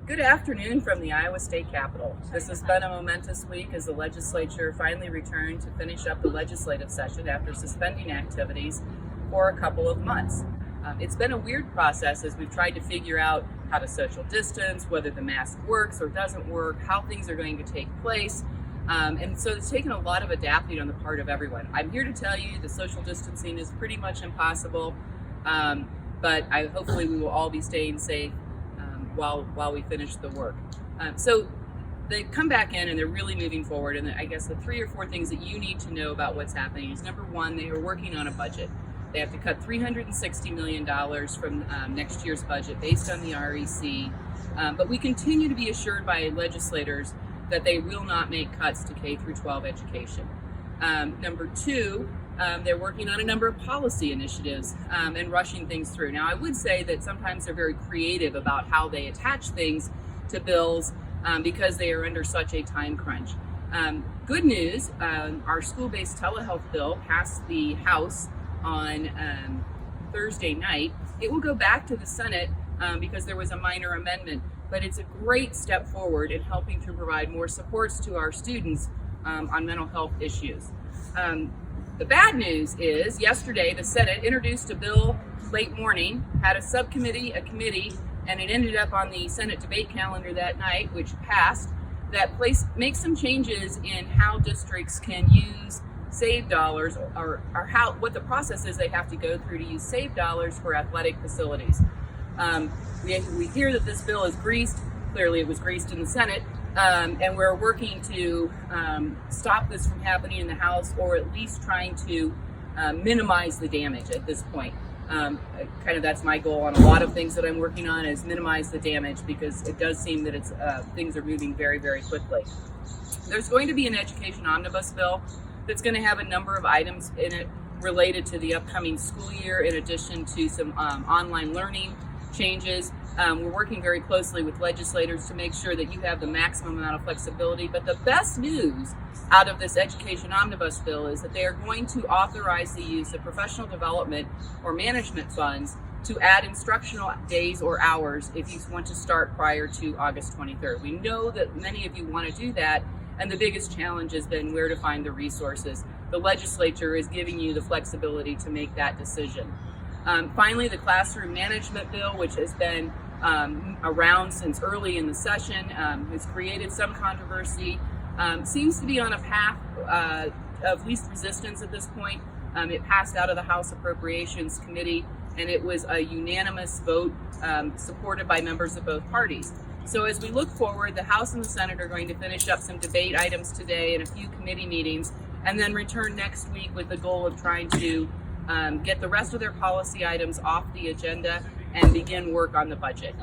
Good afternoon from the Iowa State Capitol. This has been a momentous week as the legislature finally returned to finish up the legislative session after suspending activities for a couple of months. It's been a weird process as we've tried to figure out how to social distance, whether the mask works or doesn't work, how things are going to take place. And so it's taken a lot of adapting on the part of everyone. I'm here to tell you the social distancing is pretty much impossible, but hopefully we will all be staying safe while we finish the work. So they come back in and they're really moving forward. And I guess the 3 or 4 things that you need to know about what's happening is, number one, they are working on a budget. They have to cut $360 million from next year's budget based on the REC. But we continue to be assured by legislators that they will not make cuts to K through 12 education. Number two, they're working on a number of policy initiatives and rushing things through. Now, I would say that sometimes they're very creative about how they attach things to bills because they are under such a time crunch. Good news, our school-based telehealth bill passed the House on Thursday night. It will go back to the Senate because there was a minor amendment, but it's a great step forward in helping to provide more supports to our students on mental health issues. The bad news is yesterday the Senate introduced a bill late morning, had a subcommittee, a committee, and it ended up on the Senate debate calendar that night, which passed, that makes some changes in how districts can use SAVE dollars or what the process is they have to go through to use SAVE dollars for athletic facilities. We hear that this bill is greased. Clearly it was greased in the Senate. And we're working to stop this from happening in the House, or at least trying to minimize the damage at this point. That's my goal on a lot of things that I'm working on, is minimize the damage, because it does seem that things are moving very, very quickly. There's going to be an education omnibus bill that's going to have a number of items in it related to the upcoming school year, in addition to some online learning changes. We're working very closely with legislators to make sure that you have the maximum amount of flexibility. But the best news out of this education omnibus bill is that they are going to authorize the use of professional development or management funds to add instructional days or hours if you want to start prior to August 23rd. We know that many of you want to do that, and the biggest challenge has been where to find the resources. The legislature is giving you the flexibility to make that decision. Finally, the classroom management bill, which has been around since early in the session, has created some controversy, seems to be on a path of least resistance at this point. It passed out of the House Appropriations Committee, and it was a unanimous vote supported by members of both parties. So as we look forward, the House and the Senate are going to finish up some debate items today and a few committee meetings, and then return next week with the goal of trying to get the rest of their policy items off the agenda and begin work on the budget.